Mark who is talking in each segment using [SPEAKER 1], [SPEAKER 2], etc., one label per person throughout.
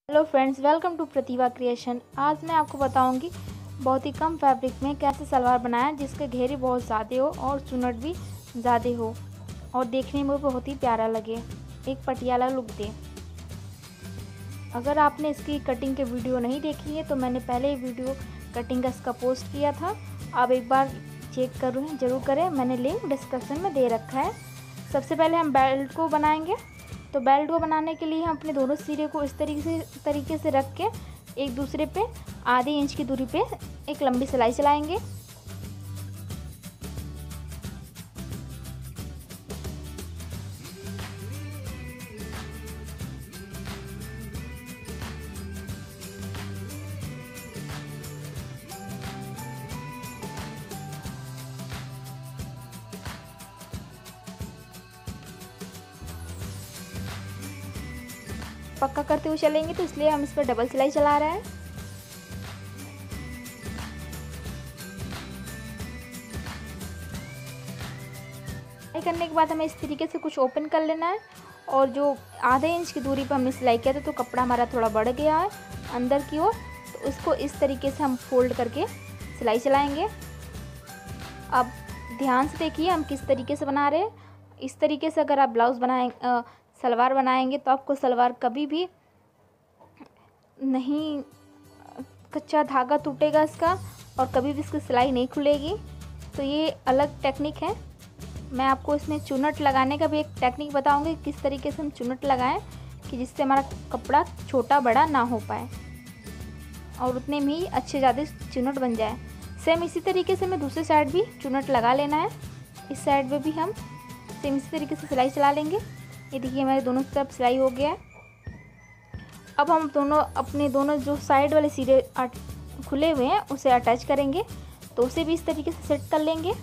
[SPEAKER 1] Hello friends, welcome to Pratibha creation. आज मैं आपको बताऊंगी बहुत ही कम फैब्रिक में कैसे सलवार बनाएं जिसके घेरे बहुत ज़्यादा हो और चुन्नट भी ज़्यादा हो और देखने में बहुत ही प्यारा लगे, एक पटियाला लुक दे। अगर आपने इसकी कटिंग के वीडियो नहीं देखी है तो मैंने पहले ही वीडियो कटिंग का इसका पोस्ट किया था, आप एक बार चेक ज़रूर करें, मैंने लिंक डिस्क्रिप्शन में दे रखा है। सबसे पहले हम बेल्ट को बनाएंगे। तो बेल्ट को बनाने के लिए हम अपने दोनों सिरे को इस तरीके से रख के एक दूसरे पे आधे इंच की दूरी पे एक लंबी सिलाई चलाएंगे। पक्का करते हुए चलेंगे तो इसलिए हम इस पर डबल सिलाई चला रहे हैं। सिलाई करने के बाद हमें इस तरीके से कुछ ओपन कर लेना है और जो आधे इंच की दूरी पर हमने सिलाई किया था तो कपड़ा हमारा थोड़ा बढ़ गया है अंदर की ओर, तो इसको इस तरीके से हम फोल्ड करके सिलाई चलाएंगे। अब ध्यान से देखिए हम किस तरीके से बना रहे हैं। इस तरीके से अगर आप सलवार बनाएंगे तो आपको सलवार कभी भी नहीं कच्चा धागा टूटेगा इसका और कभी भी इसकी सिलाई नहीं खुलेगी। तो ये अलग टेक्निक है। मैं आपको इसमें चुन्नट लगाने का भी एक टेक्निक बताऊंगी, किस तरीके से हम चुन्नट लगाएं कि जिससे हमारा कपड़ा छोटा बड़ा ना हो पाए और उतने में ही अच्छे ज़्यादा चुन्नट बन जाए। सेम इसी तरीके से हमें दूसरी साइड भी चुन्नट लगा लेना है। इस साइड में भी हम सेम इसी तरीके से सिलाई चला लेंगे। ये देखिए हमारे दोनों तरफ सिलाई हो गया है। अब हम अपने दोनों जो साइड वाले सिरे खुले हुए हैं उसे अटैच करेंगे, तो उसे भी इस तरीके से सेट कर लेंगे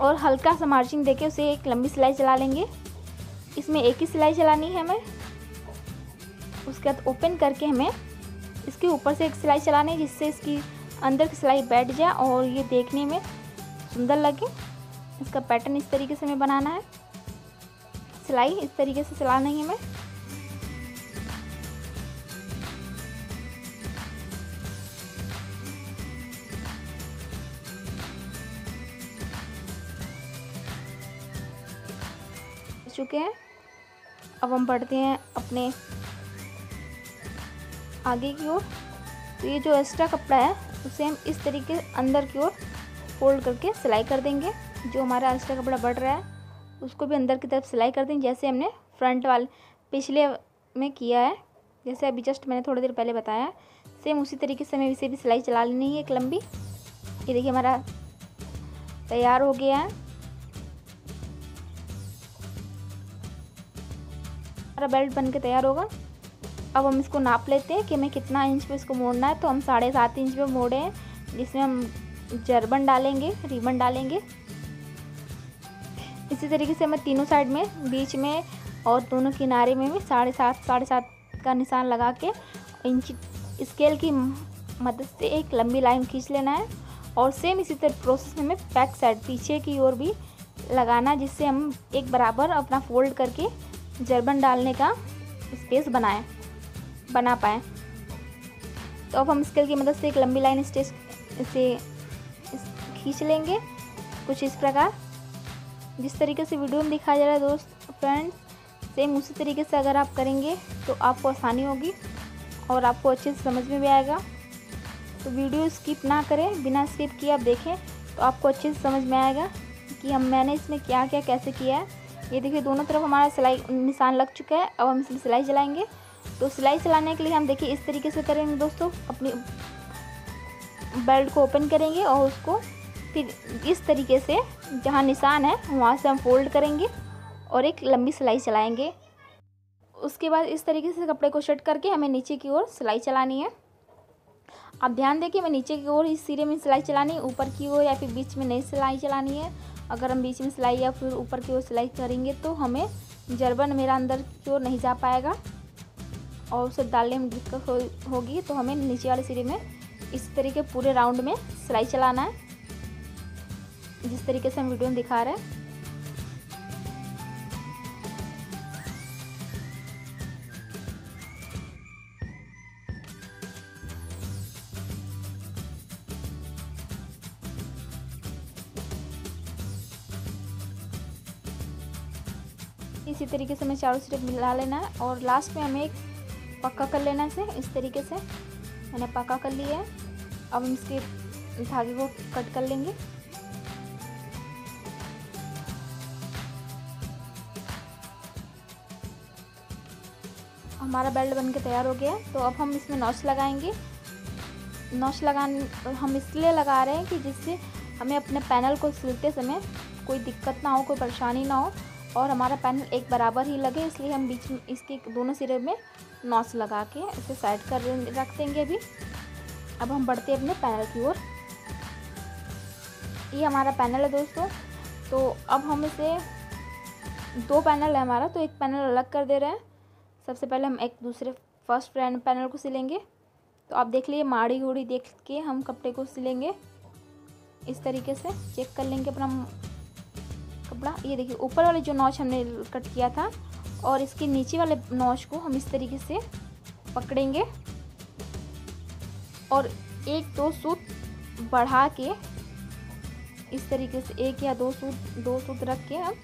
[SPEAKER 1] और हल्का सा मार्जिन देके उसे एक लंबी सिलाई चला लेंगे। इसमें एक ही सिलाई चलानी है हमें। उसके बाद ओपन करके हमें इसके ऊपर से एक सिलाई चलानी है जिससे इसकी अंदर की सिलाई बैठ जाए और ये देखने में सुंदर लगे। इसका पैटर्न इस तरीके से हमें बनाना है। सिलाई इस तरीके से चलाना है हमें। चुके हैं। अब हम बढ़ते हैं अपने आगे की ओर। तो ये जो एक्स्ट्रा कपड़ा है उसे हम इस तरीके अंदर की ओर फोल्ड करके सिलाई कर देंगे। जो हमारा एक्स्ट्रा कपड़ा बढ़ रहा है उसको भी अंदर की तरफ सिलाई कर देंगे, जैसे हमने फ्रंट वाले पिछले में किया है, जैसे अभी जस्ट मैंने थोड़ी देर पहले बताया। सेम उसी तरीके से हमें इसे भी सिलाई चला लेनी है एक लंबी। ये देखिए हमारा तैयार हो गया है। हमारा बेल्ट बन के तैयार होगा। अब हम इसको नाप लेते हैं कि हमें कितना इंच पे इसको मोड़ना है। तो हम 7.5 इंच पे मोड़े हैं, जिसमें हम जर्बन डालेंगे, रिबन डालेंगे। इसी तरीके से हमें तीनों साइड में, बीच में और दोनों किनारे में भी 7.5 का निशान लगा के इंच स्केल की मदद से एक लंबी लाइन खींच लेना है। और सेम इसी तरह प्रोसेस में हमें बैक साइड पीछे की ओर भी लगाना, जिससे हम एक बराबर अपना फोल्ड करके जर्बन डालने का स्पेस बना पाएँ। तो अब हम स्केल की मदद से एक लंबी लाइन इसे खींच लेंगे कुछ इस प्रकार, जिस तरीके से वीडियो में दिखाया जा रहा है। दोस्त फ्रेंड्स, सेम उसी तरीके से अगर आप करेंगे तो आपको आसानी होगी और आपको अच्छे से समझ में भी आएगा। तो वीडियो स्किप ना करें, बिना स्किप किए आप देखें तो आपको अच्छे से समझ में आएगा कि मैंने इसमें क्या क्या कैसे किया है। ये देखिए दोनों तरफ हमारा सिलाई निशान लग चुका है। अब हम इसमें सिलाई चलाएंगे। तो सिलाई चलाने के लिए हम देखिए इस तरीके से करेंगे दोस्तों। अपनी बेल्ट को ओपन करेंगे और उसको फिर इस तरीके से जहाँ निशान है वहाँ से हम फोल्ड करेंगे और एक लंबी सिलाई चलाएंगे। उसके बाद इस तरीके से कपड़े को सेट करके हमें नीचे की ओर सिलाई चलानी है। आप ध्यान दें कि हमें नीचे की ओर इस सिरे में सिलाई चलानी है, ऊपर की ओर या फिर बीच में नहीं सिलाई चलानी है। अगर हम बीच में सिलाई या फिर ऊपर की ओर सिलाई करेंगे तो हमें जर्बन मेरा अंदर की ओर नहीं जा पाएगा और उसे डालने में दिक्कत होगी। तो हमें नीचे वाले सिरे में इस तरीके पूरे राउंड में सिलाई चलाना है, जिस तरीके से हम वीडियो में दिखा रहे हैं। इसी तरीके से हमें चारों सिरे मिला लेना है और लास्ट में हमें एक पक्का कर लेना है इसे। इस तरीके से मैंने पक्का कर लिया है। अब हम इसके धागे को कट कर लेंगे। हमारा बेल्ट बनके तैयार हो गया है। तो अब हम इसमें नॉच लगाएंगे। नॉच हम इसलिए लगा रहे हैं कि जिससे हमें अपने पैनल को सिलते समय कोई दिक्कत ना हो, कोई परेशानी ना हो और हमारा पैनल एक बराबर ही लगे, इसलिए हम बीच में इसके दोनों सिरे में नॉच लगा के इसे साइड कर रख देंगे। अभी अब हम बढ़ते हैं अपने पैनल की ओर। ये हमारा पैनल है दोस्तों। तो अब हम इसे 2 पैनल है हमारा, तो एक पैनल अलग कर दे रहे हैं। सबसे पहले हम एक दूसरे फर्स्ट पैनल को सिलेंगे। तो आप देख लीजिए, माड़ी घोड़ी देख के हम कपड़े को सिलेंगे। इस तरीके से चेक कर लेंगे अपना कपड़ा। ये देखिए, ऊपर वाले जो नॉच हमने कट किया था और इसके नीचे वाले नॉच को हम इस तरीके से पकड़ेंगे और 1-2 सूत बढ़ा के इस तरीके से 1 या 2 सूत रख के हम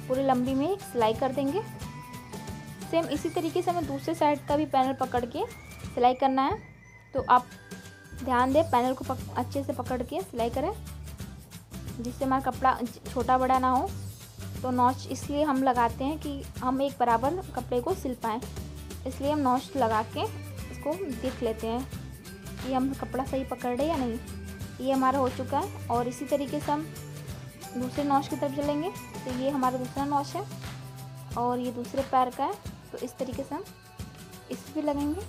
[SPEAKER 1] पूरी लंबी में एक सिलाई कर देंगे। सेम इसी तरीके से हमें दूसरे साइड का भी पैनल पकड़ के सिलाई करना है। तो आप ध्यान दें, पैनल को अच्छे से पकड़ के सिलाई करें जिससे हमारा कपड़ा छोटा बड़ा ना हो। तो नॉच इसलिए हम लगाते हैं कि हम एक बराबर कपड़े को सिल पाएँ, इसलिए हम नॉच लगा के इसको देख लेते हैं कि हम कपड़ा सही पकड़ रहे या नहीं। ये हमारा हो चुका है और इसी तरीके से हम दूसरे नॉच की तरफ चलेंगे। तो ये हमारा दूसरा नॉच है और ये दूसरे पैर का है। तो इस तरीके से हम इस भी लगाएंगे।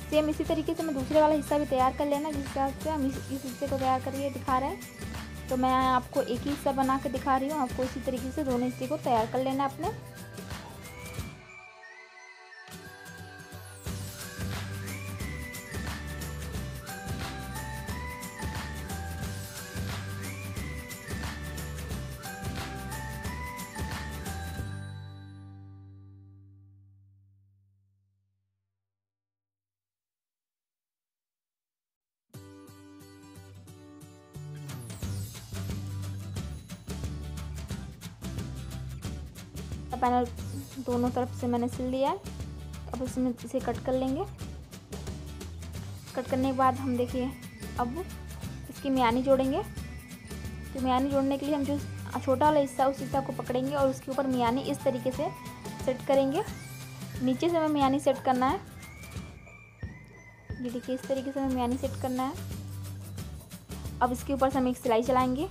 [SPEAKER 1] सेम इसी तरीके से मैं दूसरे वाला हिस्सा भी तैयार कर लेना, जिस हिसाब से हम इस हिस्से को तैयार करके दिखा रहे हैं। तो मैं आपको एक ही हिस्सा बना के दिखा रही हूँ, आपको इसी तरीके से दोनों हिस्से को तैयार कर लेना अपने। पैनल दोनों तरफ से मैंने सिल लिया है। अब इसमें इसे कट कर लेंगे। कट करने के बाद हम देखिए अब इसकी मियानी जोड़ेंगे। तो मियानी जोड़ने के लिए हम जो छोटा वाला हिस्सा उस हिस्सा को पकड़ेंगे और उसके ऊपर मियानी इस तरीके से सेट करेंगे। नीचे से हमें मियानी सेट करना है। ये देखिए, इस तरीके से हमें मियानी सेट करना है। अब इसके ऊपर से हम एक सिलाई चलाएंगे।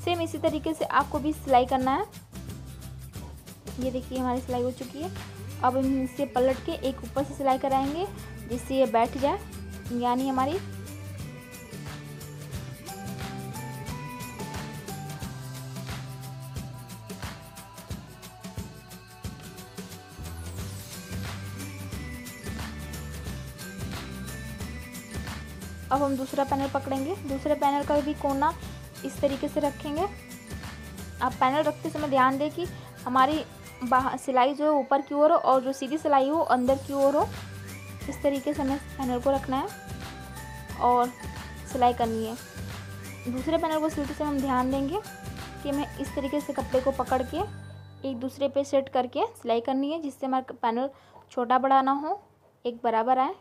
[SPEAKER 1] सेम इसी तरीके से आपको भी सिलाई करना है। ये देखिए, हमारी सिलाई हो चुकी है। अब हम इसे पलट के एक ऊपर से सिलाई कराएंगे जिससे ये बैठ जाए, यानी हमारी अब हम दूसरा पैनल पकड़ेंगे। दूसरे पैनल का भी कोना इस तरीके से रखेंगे। आप पैनल रखते समय ध्यान दें कि हमारी सिलाई जो है ऊपर की ओर हो और जो सीधी सिलाई हो अंदर की ओर हो। इस तरीके से हमें पैनल को रखना है और सिलाई करनी है। दूसरे पैनल को सिलते समय हम ध्यान देंगे कि हमें इस तरीके से कपड़े को पकड़ के एक दूसरे पे सेट करके सिलाई करनी है, जिससे हमारा पैनल छोटा बड़ा ना हो, एक बराबर आए।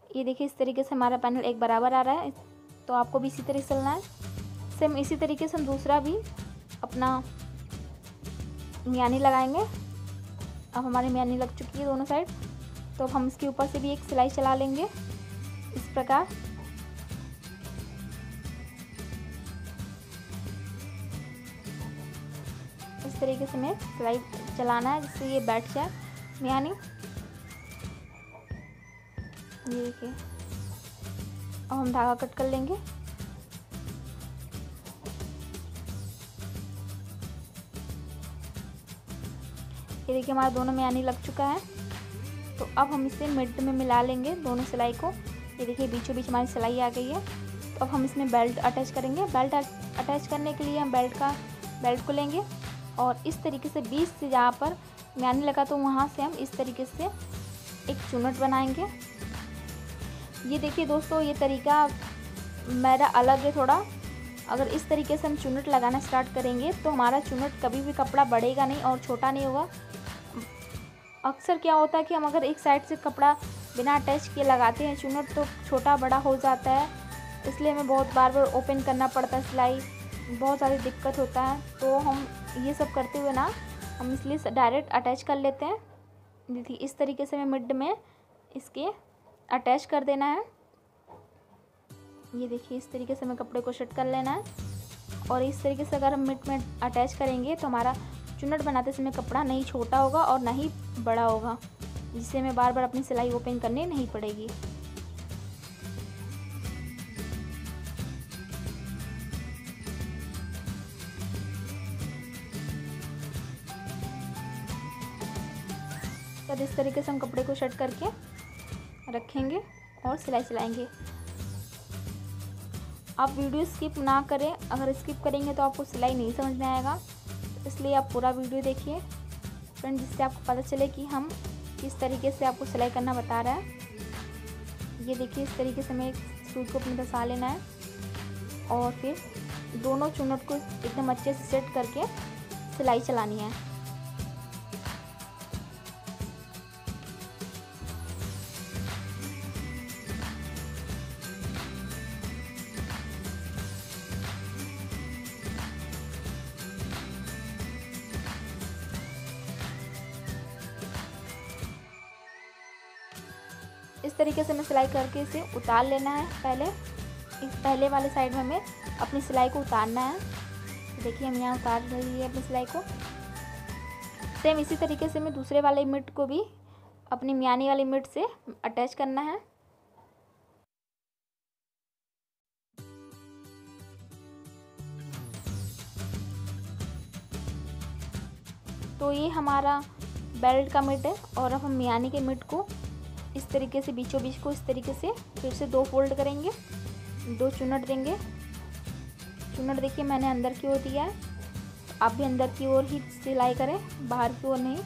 [SPEAKER 1] ये देखिए, इस तरीके से हमारा पैनल एक बराबर आ रहा है। तो आपको भी इसी तरह सिलना है। सेम इसी तरीके से हम दूसरा भी अपना मियानी लगाएंगे। अब हमारी मियानी लग चुकी है दोनों साइड। तो हम इसके ऊपर से भी एक सिलाई चला लेंगे इस प्रकार। इस तरीके से हमें सिलाई चलाना है जिससे ये बैठ जाए मियानी। ये देखिए, अब हम धागा कट कर लेंगे। ये देखिए, हमारा दोनों मियानी लग चुका है। तो अब हम इसे मिड में मिला लेंगे दोनों सिलाई को। ये देखिए, बीचों बीच हमारी सिलाई आ गई है। तो अब हम इसमें बेल्ट अटैच करेंगे। बेल्ट अटैच करने के लिए हम बेल्ट को लेंगे और इस तरीके से बीच से जहाँ पर मियानी लगा तो वहाँ से हम इस तरीके से एक चुनट बनाएंगे। ये देखिए दोस्तों, ये तरीका मेरा अलग है थोड़ा। अगर इस तरीके से हम चुन्नट लगाना स्टार्ट करेंगे तो हमारा चुन्नट कभी भी कपड़ा बढ़ेगा नहीं और छोटा नहीं होगा। अक्सर क्या होता है कि हम अगर एक साइड से कपड़ा बिना अटैच किए लगाते हैं चुन्नट तो छोटा बड़ा हो जाता है, इसलिए हमें बहुत बार बार ओपन करना पड़ता है सिलाई, बहुत सारी दिक्कत होता है। तो हम ये सब करते हुए ना हम इसलिए डायरेक्ट अटैच कर लेते हैं। देखिए इस तरीके से हमें मिड में इसके अटैच कर देना है। ये देखिए इस तरीके से हमें कपड़े को सेट कर लेना है और इस तरीके से अगर हम मिड में अटैच करेंगे तो हमारा चुन्नट बनाते समय कपड़ा नहीं छोटा होगा और ना ही बड़ा होगा, जिससे हमें बार बार अपनी सिलाई ओपन करनी नहीं पड़ेगी। तब इस तरीके से हम कपड़े को सेट करके रखेंगे और सिलाई चलाएंगे। आप वीडियो स्किप ना करें, अगर स्किप करेंगे तो आपको सिलाई नहीं समझ में आएगा, इसलिए आप पूरा वीडियो देखिए फ्रेंड, जिससे आपको पता चले कि हम किस तरीके से आपको सिलाई करना बता रहा है। ये देखिए इस तरीके से हमें एक सूई को अपने दसा लेना है और फिर दोनों चुन्नट को एकदम अच्छे से सेट करके सिलाई चलानी है। इस तरीके से हमें सिलाई करके इसे उतार लेना है। पहले इस पहले वाले साइड में हमें अपनी सिलाई को उतारना है। देखिए हम यहाँ उतार रही है अपनी सिलाई को। सेम इसी तरीके से हमें दूसरे वाले मिड को भी अपनी मियानी वाली मिड से अटैच करना है। तो ये हमारा बेल्ट का मिड है और अब हम मियानी के मिड को इस तरीके से बीचों बीच को इस तरीके से फिर से 2 फोल्ड करेंगे, 2 चुन्नट देंगे। चुन्नट देखिए मैंने अंदर की ओर दिया है, आप भी अंदर की ओर ही सिलाई करें, बाहर की ओर नहीं।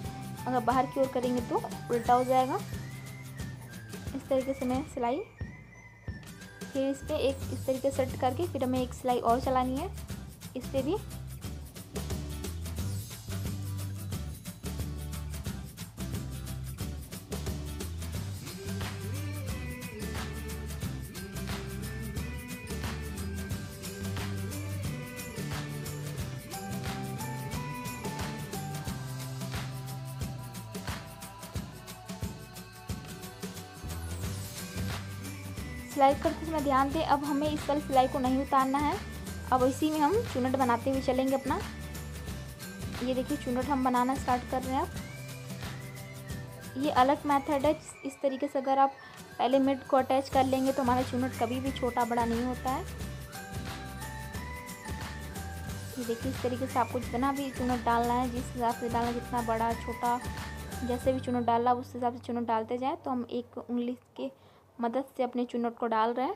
[SPEAKER 1] अगर बाहर की ओर करेंगे तो उल्टा हो जाएगा। इस तरीके से मैं सिलाई फिर इस पर एक इस तरीके से सेट करके फिर हमें एक सिलाई और चलानी है इस पर भी। सिलाई करते समय ध्यान दें, अब हमें इस वाली सिलाई को नहीं उतारना है। अब इसी में हम चुन्नट बनाते हुए चलेंगे अपना। ये देखिए चुन्नट हम बनाना स्टार्ट कर रहे हैं। अब ये अलग मेथड है। इस तरीके से अगर आप पहले मिड को अटैच कर लेंगे तो हमारा चुन्नट कभी भी छोटा बड़ा नहीं होता है। ये देखिए इस तरीके से आपको जितना भी चुन्नट डालना है, जिस हिसाब से डालना, जितना बड़ा छोटा जैसे भी चुन्नट डालना उस हिसाब से चुन्नट डालते जाएँ। तो हम एक उंगली के मदद से अपने चुन्नट को डाल रहे हैं।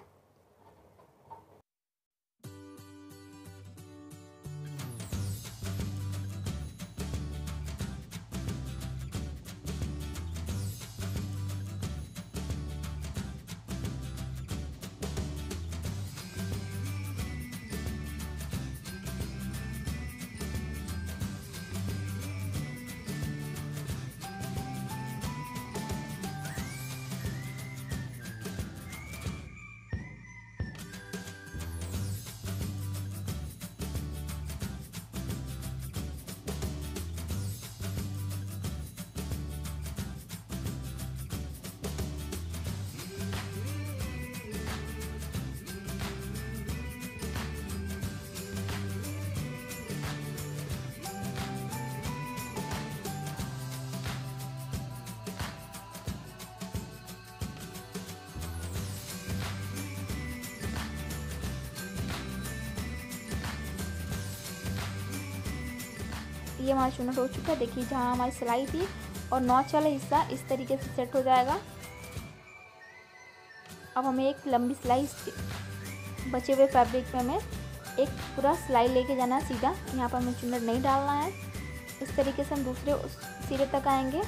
[SPEAKER 1] ये हमारा चुन्नट हो चुका है। देखिए जहाँ हमारी सिलाई थी और नॉच वाला हिस्सा इस तरीके से सेट हो जाएगा। अब हमें एक लंबी सिलाई बचे हुए फैब्रिक में हमें एक पूरा सिलाई लेके जाना है सीधा। यहाँ पर हमें चुन्नट नहीं डालना है। इस तरीके से हम दूसरे उस सिरे तक आएंगे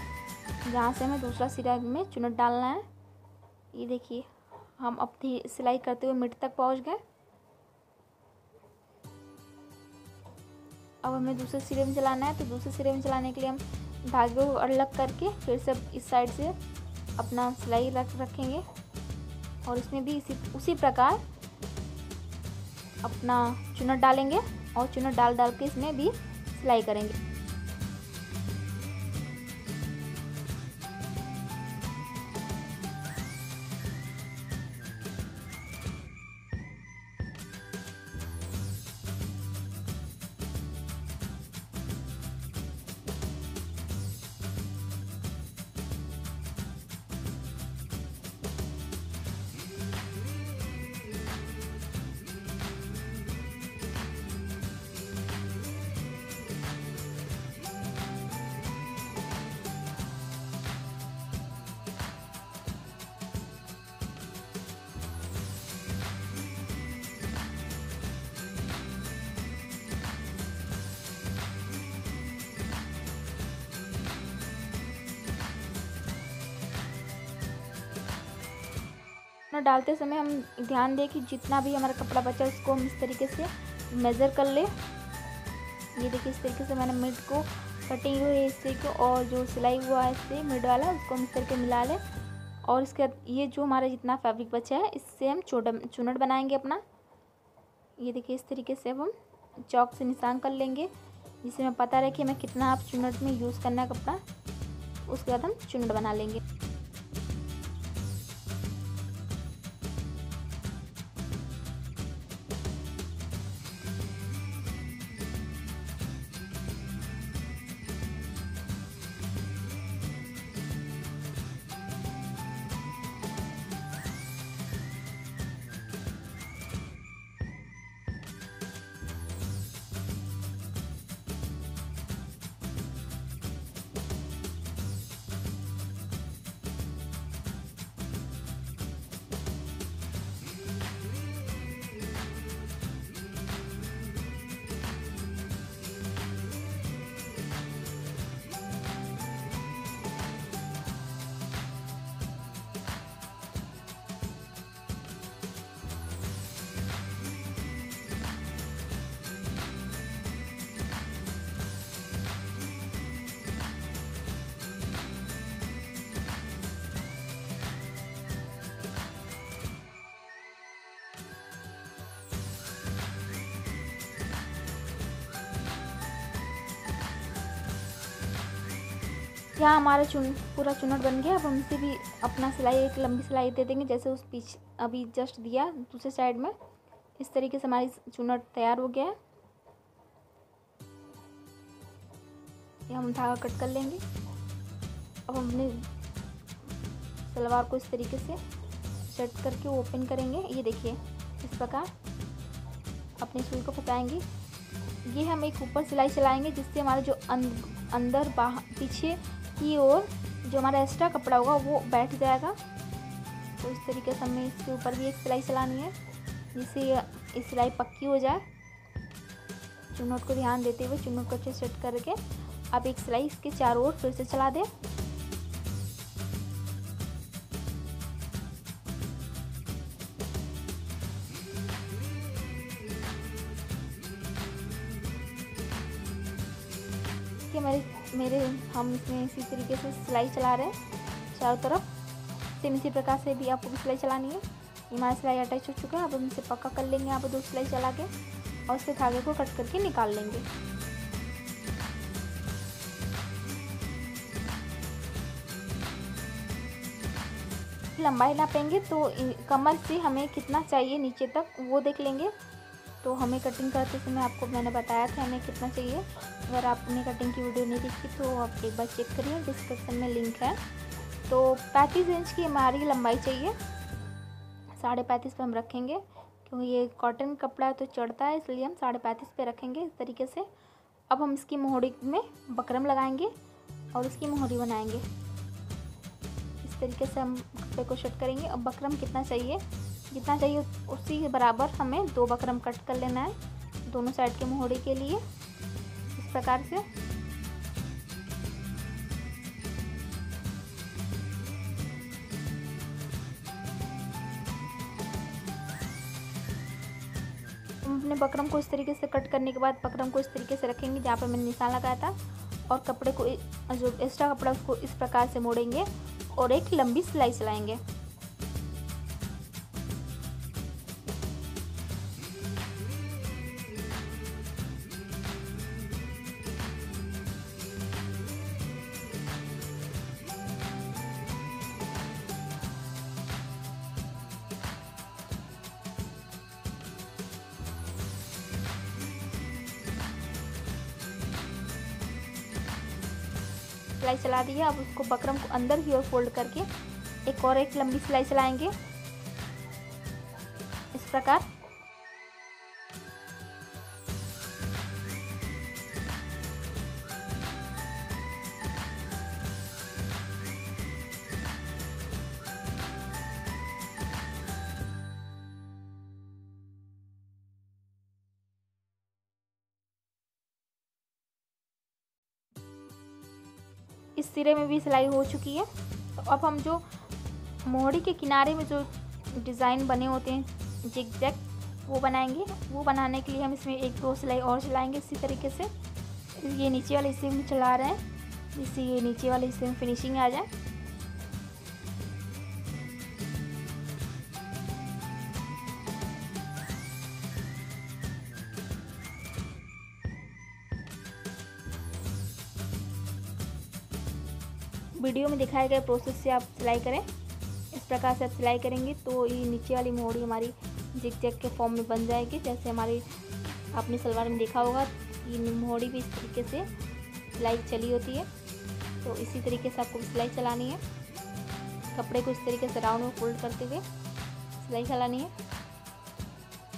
[SPEAKER 1] जहाँ से हमें दूसरा सिरा में चुन्नट डालना है। ये देखिए हम अपनी सिलाई करते हुए मिड तक पहुँच गए। अब हमें दूसरे सिरे में चलाना है। तो दूसरे सिरे में चलाने के लिए हम धागे को अलग करके फिर से इस साइड से अपना सिलाई रखेंगे और इसमें भी उसी प्रकार अपना चुन्नट डालेंगे और चुन्नट डाल के इसमें भी सिलाई करेंगे। डालते समय हम ध्यान दें कि जितना भी हमारा कपड़ा बचा उसको हम इस तरीके से मेज़र कर ले। ये देखिए इस तरीके से मैंने मिड को कटिंग हुई है हिस्से को और जो सिलाई हुआ है इससे मिड वाला उसको हम इस तरीके मिला लें। और इसके ये जो हमारा जितना फैब्रिक बचा है इससे हम चुन्नट बनाएंगे अपना। ये देखिए इस तरीके से अब हम चौक से निशान कर लेंगे जिससे हमें पता रहे कि हमें कितना आप चुन्नट में यूज़ करना है कपड़ा। उसके बाद हम चुन्नट बना लेंगे। यहाँ हमारा पूरा चुन्नट बन गया। अब हम इसे भी अपना सिलाई एक लंबी सिलाई दे देंगे जैसे उस पीछे अभी जस्ट दिया दूसरे साइड में। इस तरीके से हमारी चुन्नट तैयार हो गया है। ये हम धागा कट कर लेंगे। अब हम अपने सलवार को इस तरीके से सेट करके ओपन करेंगे। ये देखिए इस प्रकार अपनी सुई को फंसाएंगे। ये हम एक ऊपर सिलाई चलाएंगे जिससे हमारा जो अंदर बाहर पीछे की ओर जो हमारा एक्स्ट्रा कपड़ा होगा वो बैठ जाएगा। तो इस तरीके से हमें इसके ऊपर भी एक सिलाई चलानी है जिससे ये सिलाई पक्की हो जाए। चुन्नट को ध्यान देते हुए चुन्नट को अच्छे सेट करके अब एक सिलाई इसके चारों ओर फिर से चला दें। हम इसमें इसी तरीके से सिलाई चला रहे हैं चारों तरफ। सेम इसी प्रकार से भी आपको भी सिलाई चलानी है। हमारी सिलाई अटैच हो चुका है। अब हम इसे पक्का कर लेंगे यहाँ पर 2 सिलाई चला के और उसके धागे को कट करके निकाल लेंगे। लंबाई नापेंगे तो कमर से हमें कितना चाहिए नीचे तक वो देख लेंगे। तो हमें कटिंग करते समय आपको मैंने बताया था हमें कितना चाहिए। अगर आपने कटिंग की वीडियो नहीं देखी तो आप एक बार चेक करिए, डिस्क्रिप्शन में लिंक है। तो 35 इंच की हमारी लंबाई चाहिए। 35.5 पे हम रखेंगे क्योंकि ये कॉटन कपड़ा है तो चढ़ता है, इसलिए हम 35.5 पे रखेंगे इस तरीके से। अब हम इसकी मोहरी में बकरम लगाएंगे और इसकी मोहरी बनाएंगे। इस तरीके से हम कपड़े को सेट करेंगे। अब बकरम कितना चाहिए, जितना चाहिए उसी के बराबर हमें 2 बकरम कट कर लेना है दोनों साइड के मोहरी के लिए इस प्रकार से। अपने बकरम को इस तरीके से कट करने के बाद बकरम को इस तरीके से रखेंगे जहाँ पर मैंने निशान लगाया था, और कपड़े को जो एक्स्ट्रा कपड़ा उसको इस प्रकार से मोड़ेंगे और एक लंबी सिलाई चलाएंगे। सिलाई चला दी है। अब उसको बकरम को अंदर की ओर फोल्ड करके एक लंबी सिलाई चलाएंगे इस प्रकार। इस सिरे में भी सिलाई हो चुकी है। तो अब हम जो मोहरी के किनारे में जो डिज़ाइन बने होते हैं जिग-जैग, वो बनाएंगे। वो बनाने के लिए हम इसमें 1-2 सिलाई और चलाएंगे इसी तरीके से। ये नीचे वाले हिस्से में चला रहे हैं जिससे ये नीचे वाले हिस्से में फिनिशिंग आ जाए। वीडियो में दिखाए गए प्रोसेस से आप सिलाई करें। इस प्रकार से आप सिलाई करेंगे तो ये नीचे वाली मोहरी हमारी जिग-जैग के फॉर्म में बन जाएगी। जैसे हमारी आपने सलवार में देखा होगा ये मोहरी भी इस तरीके से सिलाई चली होती है। तो इसी तरीके से आपको सिलाई चलानी है। कपड़े को इस तरीके से राउंड में फोल्ड करते हुए सिलाई चलानी है।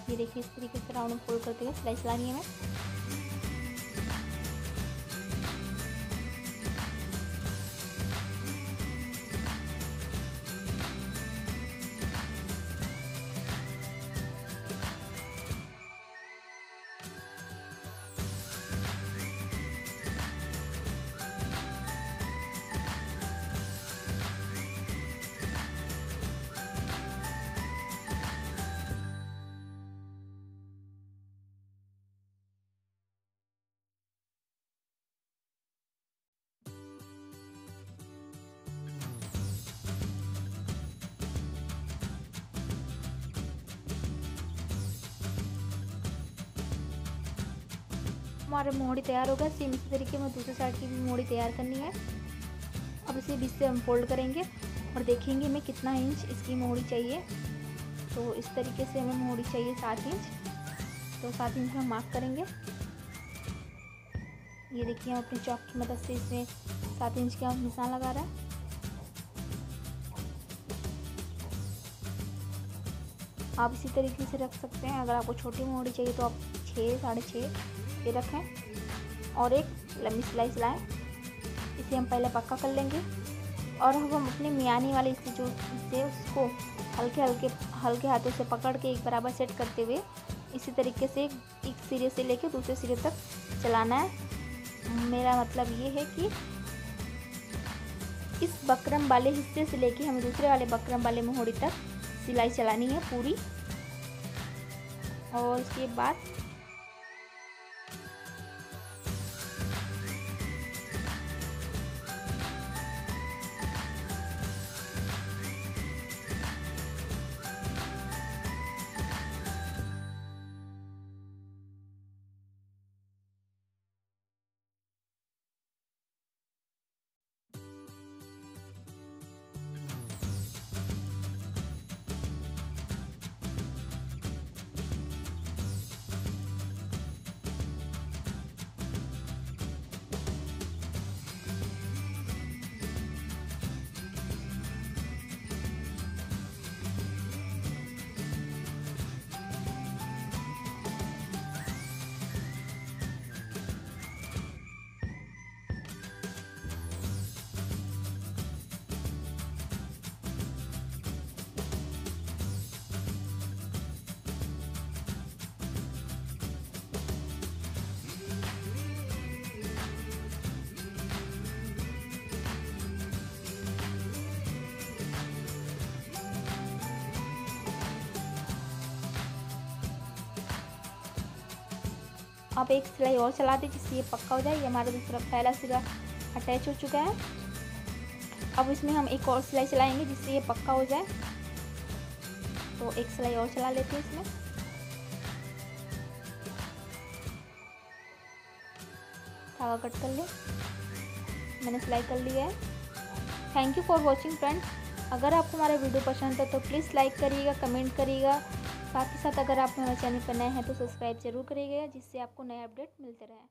[SPEAKER 1] ये देखिए इस तरीके से राउंड में फोल्ड करते हुए सिलाई चलानी है हमें। हमारे मोहरी तैयार होगा। सेम इसी तरीके में दूसरी साइड की भी मोहरी तैयार करनी है। अब इसे बीच से हम फोल्ड करेंगे और देखेंगे हमें कितना इंच इसकी मोहरी चाहिए। तो इस तरीके से हमें मोहरी चाहिए 7 इंच। तो 7 इंच हम मार्क करेंगे। ये देखिए हम अपनी चॉक की मदद से इसमें 7 इंच का निशान लगा रहा है। आप इसी तरीके से रख सकते हैं। अगर आपको छोटी मोहरी चाहिए तो आप 6, 6.5 ये रखें और एक लंबी सिलाई चलाएं। इसे हम पहले पक्का कर लेंगे और अब हम अपने मियानी वाले से उसको हल्के हाथों से पकड़ के एक बराबर सेट करते हुए इसी तरीके से एक सिरे से लेकर दूसरे सिरे तक चलाना है। मेरा मतलब ये है कि इस बकरम वाले हिस्से से लेके हमें दूसरे वाले बकरम वाले मोहरी तक सिलाई चलानी है पूरी। और उसके बाद अब एक सिलाई और चला दें जिससे ये पक्का हो जाए। ये हमारा दूसरा पहला सिरा अटैच हो चुका है। अब इसमें हम एक और सिलाई चलाएंगे जिससे ये पक्का हो जाए। तो एक सिलाई और चला लेते हैं इसमें। धागा कट कर ले, मैंने सिलाई कर लिया है। Thank you for watching friends. अगर आपको हमारा वीडियो पसंद है तो प्लीज़ लाइक करिएगा, कमेंट करिएगा। साथ ही साथ अगर आप हमारे चैनल पर नए हैं तो सब्सक्राइब जरूर करिएगा जिससे आपको नए अपडेट मिलते रहें।